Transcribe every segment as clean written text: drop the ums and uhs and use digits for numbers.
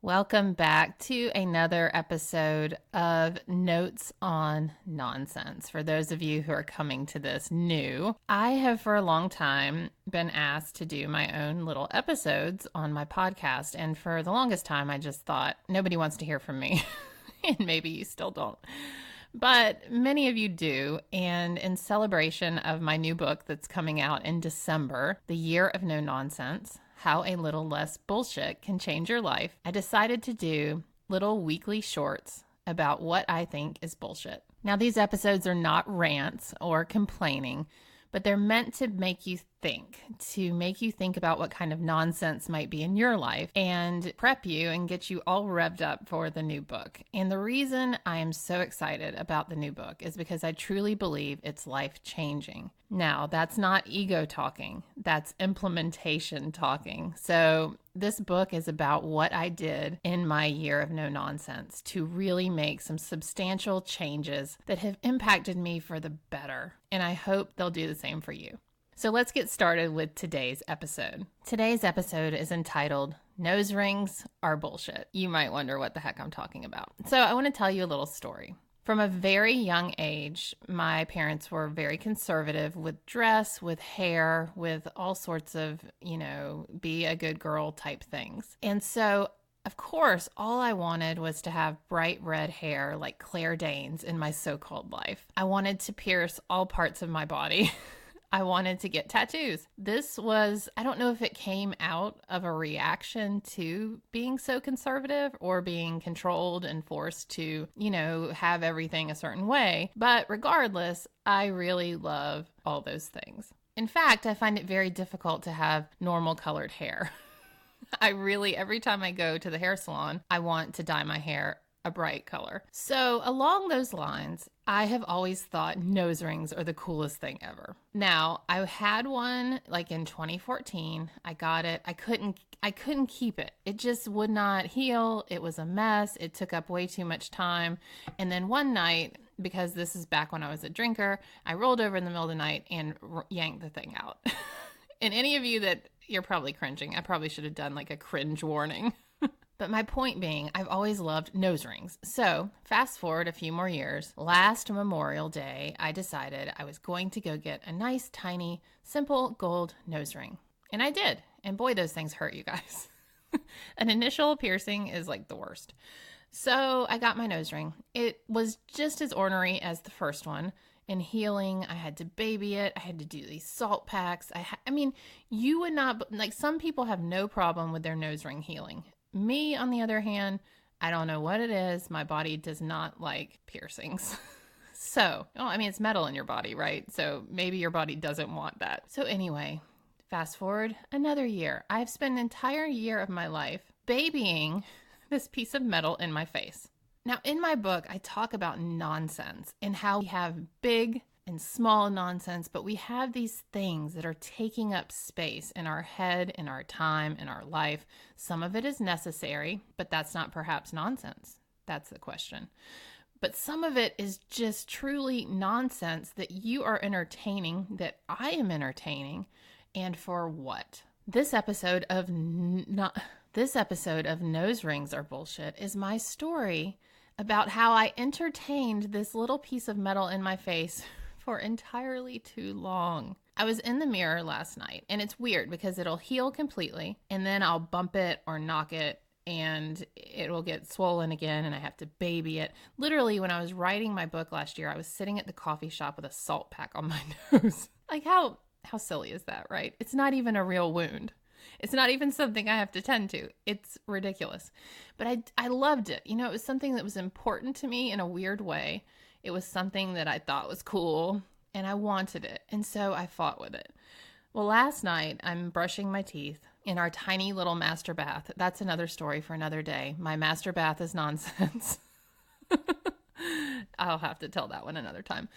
Welcome back to another episode of Notes on Nonsense. For those of you who are coming to this new, I have for a long time been asked to do my own little episodes on my podcast. And for the longest time, I just thought nobody wants to hear from me. And maybe you still don't. But many of you do. And in celebration of my new book that's coming out in December, The Year of No Nonsense, How a Little Less Bullshit Can Change Your Life, I decided to do little weekly shorts about what I think is bullshit. Now, these episodes are not rants or complaining, but they're meant to make you think about what kind of nonsense might be in your life and prep you and get you all revved up for the new book. And the reason I am so excited about the new book is because I truly believe it's life-changing. Now, that's not ego talking, that's implementation talking. So this book is about what I did in my year of no nonsense to really make some substantial changes that have impacted me for the better. And I hope they'll do the same for you. So let's get started with today's episode. Today's episode is entitled, Nose Rings Are Bullshit. You might wonder what the heck I'm talking about. So I want to tell you a little story. From a very young age, my parents were very conservative with dress, with hair, with all sorts of, be a good girl type things. And so, of course, all I wanted was to have bright red hair like Claire Danes in my so-called life. I wanted to pierce all parts of my body. I wanted to get tattoos. This was, I don't know if it came out of a reaction to being so conservative or being controlled and forced to, have everything a certain way. But regardless, I really love all those things. In fact, I find it very difficult to have normal colored hair. Every time I go to the hair salon, I want to dye my hair a bright color. So along those lines, I have always thought nose rings are the coolest thing ever. Now, I had one like in 2014. I got it. I couldn't keep it. It just would not heal. It was a mess. It took up way too much time. And then one night, because this is back when I was a drinker, I rolled over in the middle of the night and yanked the thing out. And any of you that you're probably cringing, I probably should have done like a cringe warning. But my point being, I've always loved nose rings. So fast forward a few more years, last Memorial Day, I decided I was going to go get a nice, tiny, simple gold nose ring. And I did. And boy, those things hurt, you guys. An initial piercing is like the worst. So I got my nose ring. It was just as ornery as the first one. In healing, I had to baby it. I had to do these salt packs. You would not, like some people have no problem with their nose ring healing. Me, on the other hand, I don't know what it is. My body does not like piercings. It's metal in your body, right? So maybe your body doesn't want that. So anyway, fast forward another year. I've spent an entire year of my life babying this piece of metal in my face. Now, in my book, I talk about nonsense and how we have big and small nonsense, but we have these things that are taking up space in our head, in our time, in our life. Some of it is necessary, but that's not perhaps nonsense. That's the question. But some of it is just truly nonsense that you are entertaining, that I am entertaining, and for what? This episode of Nose Rings Are Bullshit is my story about how I entertained this little piece of metal in my face for entirely too long. I was in the mirror last night, and it's weird because it'll heal completely, and then I'll bump it or knock it, and it will get swollen again, and I have to baby it. Literally, when I was writing my book last year, I was sitting at the coffee shop with a salt pack on my nose. Like, how silly is that, right? It's not even a real wound. It's not even something I have to tend to. It's ridiculous. But I loved it. It was something that was important to me in a weird way. It was something that I thought was cool, and I wanted it, and so I fought with it. Well, last night, I'm brushing my teeth in our tiny little master bath. That's another story for another day. My master bath is nonsense. I'll have to tell that one another time.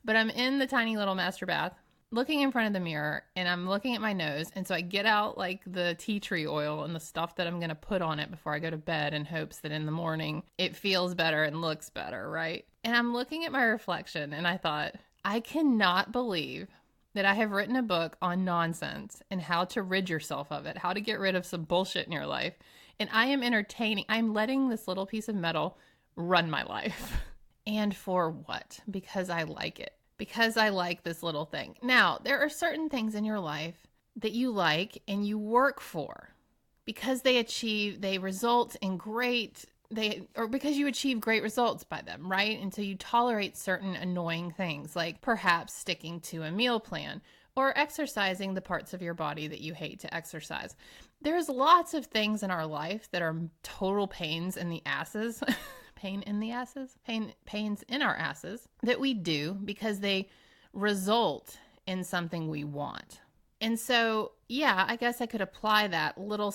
But I'm in the tiny little master bath, looking in front of the mirror, and I'm looking at my nose, and so I get out like the tea tree oil and the stuff that I'm going to put on it before I go to bed in hopes that in the morning it feels better and looks better, right? And I'm looking at my reflection, and I thought, I cannot believe that I have written a book on nonsense and how to rid yourself of it, how to get rid of some bullshit in your life. And I'm letting this little piece of metal run my life. And for what? Because I like it. Because I like this little thing. Now, there are certain things in your life that you like and you work for because they result in because you achieve great results by them, right? And so you tolerate certain annoying things, like perhaps sticking to a meal plan or exercising the parts of your body that you hate to exercise. There's lots of things in our life that are total pains in the asses. Pains in our asses that we do because they result in something we want. And so, yeah, I guess I could apply that little,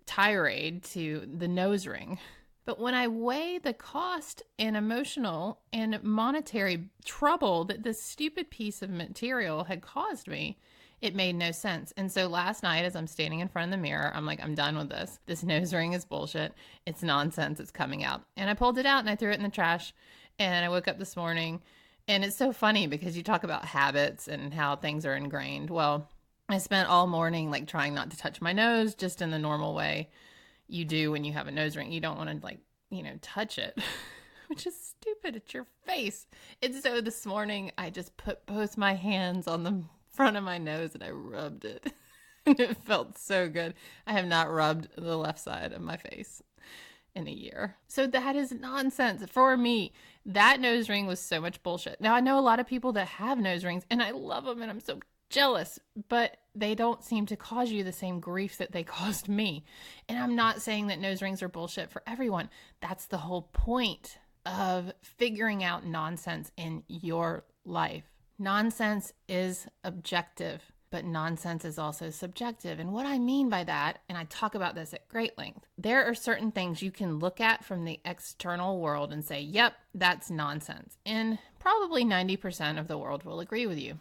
tirade to the nose ring. But when I weigh the cost and emotional and monetary trouble that this stupid piece of material had caused me, it made no sense. And so last night, as I'm standing in front of the mirror, I'm like, I'm done with this. This nose ring is bullshit. It's nonsense. It's coming out. And I pulled it out and I threw it in the trash. And I woke up this morning. And it's so funny because you talk about habits and how things are ingrained. Well, I spent all morning like trying not to touch my nose, just in the normal way you do when you have a nose ring. You don't want to touch it, which is stupid. It's your face. And so this morning I just put both my hands on the front of my nose and I rubbed it. And it felt so good. I have not rubbed the left side of my face in a year. So that is nonsense. For me, that nose ring was so much bullshit. Now I know a lot of people that have nose rings and I love them and I'm so jealous, but they don't seem to cause you the same grief that they caused me. And I'm not saying that nose rings are bullshit for everyone. That's the whole point of figuring out nonsense in your life. Nonsense is objective, but nonsense is also subjective. And what I mean by that, and I talk about this at great length, there are certain things you can look at from the external world and say, yep, that's nonsense. And probably 90% of the world will agree with you.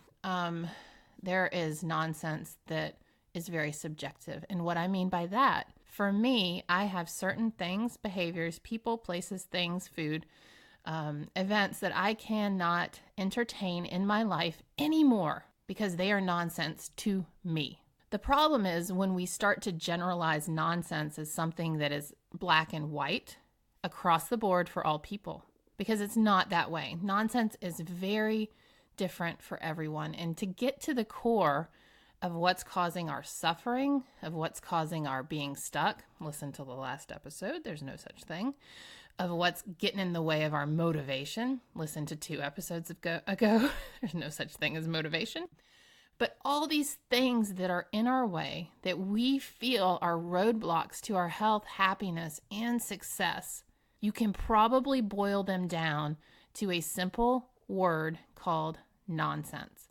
There is nonsense that is very subjective. And what I mean by that, for me, I have certain things, behaviors, people, places, things, food, events that I cannot entertain in my life anymore because they are nonsense to me. The problem is when we start to generalize nonsense as something that is black and white across the board for all people, because it's not that way. Nonsense is very different for everyone. And to get to the core of what's causing our suffering, of what's causing our being stuck, listen to the last episode, there's no such thing, of what's getting in the way of our motivation, listen to 2 episodes ago, there's no such thing as motivation. But all these things that are in our way that we feel are roadblocks to our health, happiness, and success, you can probably boil them down to a simple word called nonsense.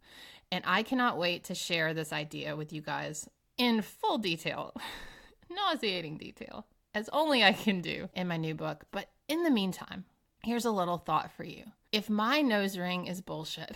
And I cannot wait to share this idea with you guys in full detail, nauseating detail, as only I can do in my new book. But in the meantime, here's a little thought for you. If my nose ring is bullshit,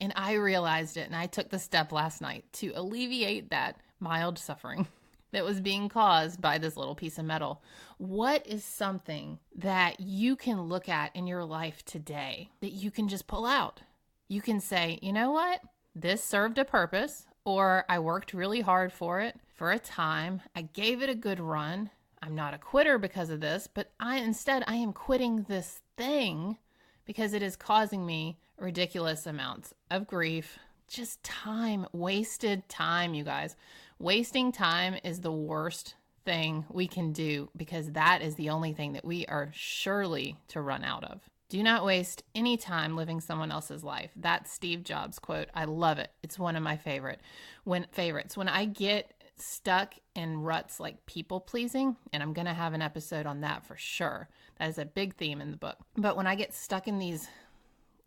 and I realized it, and I took the step last night to alleviate that mild suffering that was being caused by this little piece of metal, what is something that you can look at in your life today that you can just pull out? You can say, you know what? This served a purpose, or I worked really hard for it for a time. I gave it a good run. I'm not a quitter because of this, but I am quitting this thing because it is causing me ridiculous amounts of grief. Just time, wasted time, you guys. Wasting time is the worst thing we can do because that is the only thing that we are surely to run out of. Do not waste any time living someone else's life. That's Steve Jobs' quote. I love it. It's one of my favorites. When I get stuck in ruts like people pleasing, and I'm going to have an episode on that for sure. That is a big theme in the book. But when I get stuck in these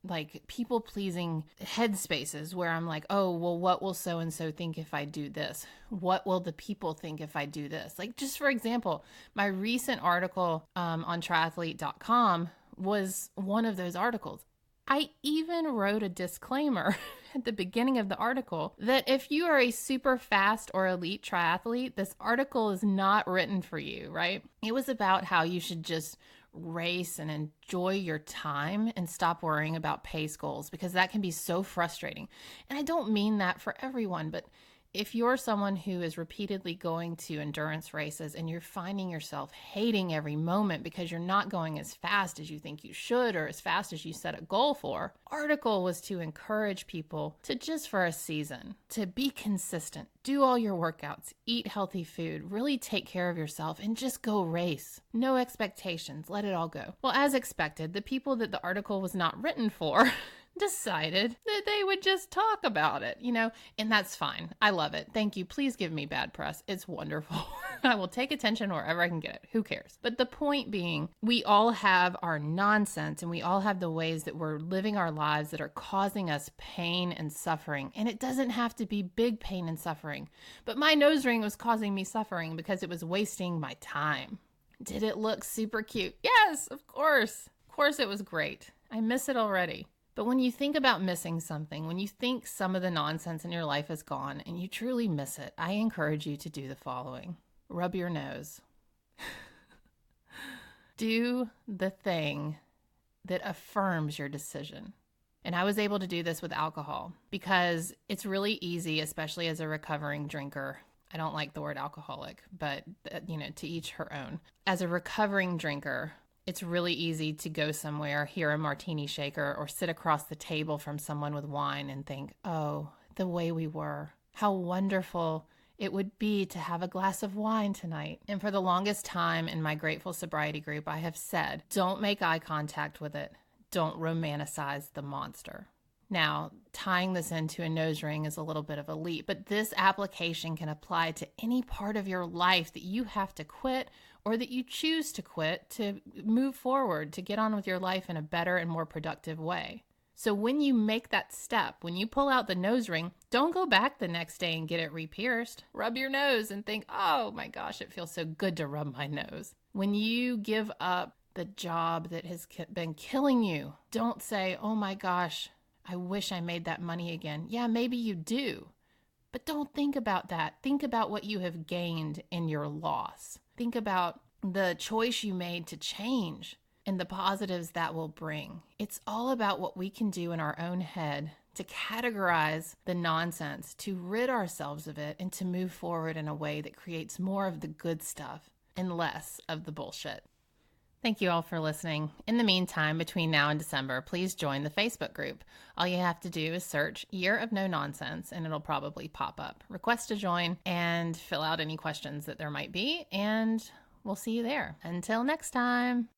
like people pleasing headspaces where I'm like, oh, well, what will so-and-so think if I do this? What will the people think if I do this? Like, just for example, my recent article on triathlete.com was one of those articles. I even wrote a disclaimer at the beginning of the article that if you are a super fast or elite triathlete, this article is not written for you, right? It was about how you should just race and enjoy your time and stop worrying about pace goals because that can be so frustrating. And I don't mean that for everyone, but If you're someone who is repeatedly going to endurance races and you're finding yourself hating every moment because you're not going as fast as you think you should or as fast as you set a goal for, article was to encourage people to just for a season, to be consistent, do all your workouts, eat healthy food, really take care of yourself, and just go race. No expectations, let it all go. Well, as expected, the people that the article was not written for decided that they would just talk about it, and that's fine. I love it. Thank you. Please give me bad press. It's wonderful. I will take attention wherever I can get it. Who cares? But the point being, we all have our nonsense and we all have the ways that we're living our lives that are causing us pain and suffering. And it doesn't have to be big pain and suffering. But my nose ring was causing me suffering because it was wasting my time. Did it look super cute? Yes, of course. Of course it was great. I miss it already. But when you think about missing something, when you think some of the nonsense in your life is gone and you truly miss it, I encourage you to do the following. Rub your nose. Do the thing that affirms your decision. And I was able to do this with alcohol because it's really easy, especially as a recovering drinker. I don't like the word alcoholic, but to each her own. As a recovering drinker, it's really easy to go somewhere, hear a martini shaker, or sit across the table from someone with wine and think, oh, the way we were. How wonderful it would be to have a glass of wine tonight. And for the longest time in my Grateful Sobriety group, I have said, don't make eye contact with it. Don't romanticize the monster. Now, tying this into a nose ring is a little bit of a leap, but this application can apply to any part of your life that you have to quit or that you choose to quit to move forward, to get on with your life in a better and more productive way. So when you make that step, when you pull out the nose ring, don't go back the next day and get it re-pierced. Rub your nose and think, oh my gosh, it feels so good to rub my nose. When you give up the job that has been killing you, don't say, oh my gosh, I wish I made that money again. Yeah, maybe you do. But don't think about that. Think about what you have gained in your loss. Think about the choice you made to change and the positives that will bring. It's all about what we can do in our own head to categorize the nonsense, to rid ourselves of it, and to move forward in a way that creates more of the good stuff and less of the bullshit. Thank you all for listening. In the meantime, between now and December, please join the Facebook group. All you have to do is search Year of No Nonsense, and it'll probably pop up. Request to join and fill out any questions that there might be, and we'll see you there. Until next time.